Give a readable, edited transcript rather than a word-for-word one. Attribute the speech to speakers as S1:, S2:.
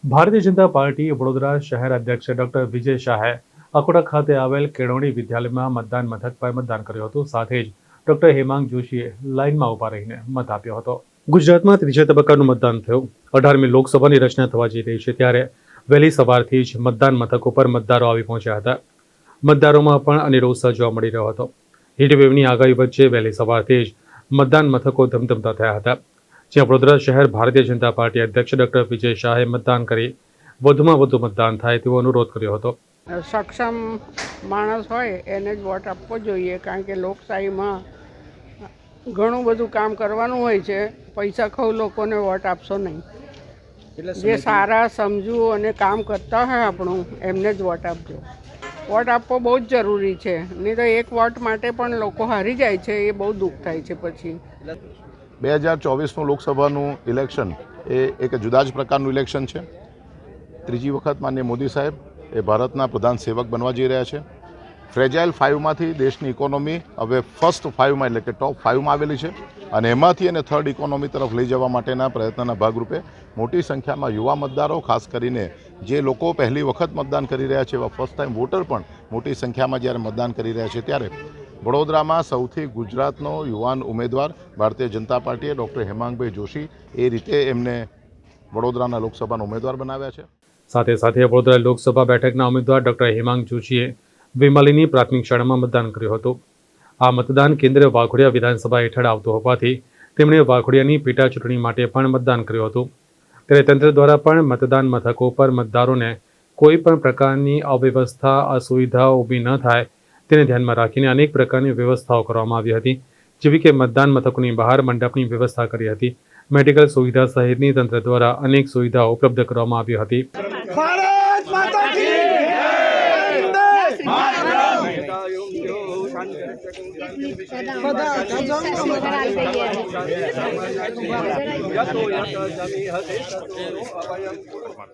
S1: Bharatiya Janata party Vadodara શહેર અધ્યક્ષ doctor વિજય શાહે અકોટા ખાતે આવેલ કેળવણી વિદ્યાલયમાં મતદાન મથક પર મતદાન કર્યું હતું। સાથે જ ડોક્ટર હેમાંગ જોશીએ લાઇનમાં ઉભા રહીને મત આપ્યો હતો। ગુજરાતમાં ત્રીજા તબક્કાનું મતદાન થયું। 18મી લોકસભાની રચના થવા જઈ રહી છે ત્યારે વહેલી સવારથી જ મતદાન મથકો પર મતદારો આવી પહોંચ્યા હતા। મતદારોમાં પણ અનેરો ઉત્સાહ જોવા મળી રહ્યો હતો। હીટવેવની આગાહી વચ્ચે વહેલી સવારથી જ મતદાન મથકો ધમધમતા થયા હતા। જ્યાં વડોદરા શહેર ભારતીય જનતા પાર્ટી અધ્યક્ષ ડોક્ટર વિજય શાહે મતદાન કરી વધુમાં વધુ મતદાન થાય તેવો અનુરોધ કર્યો હતો।
S2: સક્ષમ માણસ હોય એને જ વોટ આપવો જોઈએ, કારણ કે લોકશાહીમાં ઘણું બધું કામ કરવાનું હોય છે। પૈસા ખાવ લોકોને વોટ આપશો નહીં। જે સારા સમજુ અને કામ કરતા હોય આપણું એમને જ વોટ આપજો। વોટ આપવો બહુ જ જરૂરી છે, નહીં તો એક વોટ માટે પણ લોકો હારી જાય છે, એ બહુ દુઃખ થાય છે। પછી
S3: 2024નું લોકસભાનું ઇલેક્શન એ એક જુદા જ પ્રકારનું ઇલેક્શન છે। ત્રીજી વખત માનનીય મોદી સાહેબ એ ભારતના પ્રધાન સેવક બનવા જઈ રહ્યા છે। ફ્રેજાઇલ 5માંથી દેશની ઇકોનોમી હવે ફર્સ્ટ 5માં એટલે કે ટોપ 5માં આવેલી છે અને એમાંથી એને થર્ડ ઇકોનોમી તરફ લઈ જવા માટેના પ્રયત્નના ભાગરૂપે મોટી સંખ્યામાં યુવા મતદારો, ખાસ કરીને જે લોકો પહેલી વખત મતદાન કરી રહ્યા છે એવા ફર્સ્ટ ટાઈમ વોટર પણ મોટી સંખ્યામાં જ્યારે મતદાન કરી રહ્યા છે ત્યારે વડોદરામાં સૌથી ગુજરાતનો યુવાન ઉમેદવાર ભારતીય જનતા પાર્ટીએ ડૉક્ટર હેમાંગભાઈ જોશી એ રીતે એમને વડોદરાના લોકસભાના ઉમેદવાર બનાવ્યા છે।
S1: સાથે સાથે વડોદરા લોકસભા બેઠકના ઉમેદવાર ડોક્ટર હેમાંગ જોશીએ વિમાલીની પ્રાથમિક શાળામાં મતદાન કર્યું હતું। આ મતદાન કેન્દ્ર વાઘોડિયા વિધાનસભા હેઠળ આવતું હોવાથી તેમણે વાઘોડિયાની પેટા ચૂંટણી માટે પણ મતદાન કર્યું હતું। ત્યારે તંત્ર દ્વારા પણ મતદાન મથકો પર મતદારોને કોઈ પણ પ્રકારની અવ્યવસ્થા, અસુવિધાઓ ઊભી ન થાય તેને ધ્યાનમાં રાખીને અનેક પ્રકારની વ્યવસ્થાઓ કરવામાં આવી હતી, જેવી કે મતદાન મથકોની બહાર મંડપની વ્યવસ્થા કરી હતી। મેડિકલ સુવિધા સહિતની તંત્ર દ્વારા અનેક સુવિધાઓ ઉપલબ્ધ કરવામાં આવી હતી।
S4: ભારત માતા કી જય!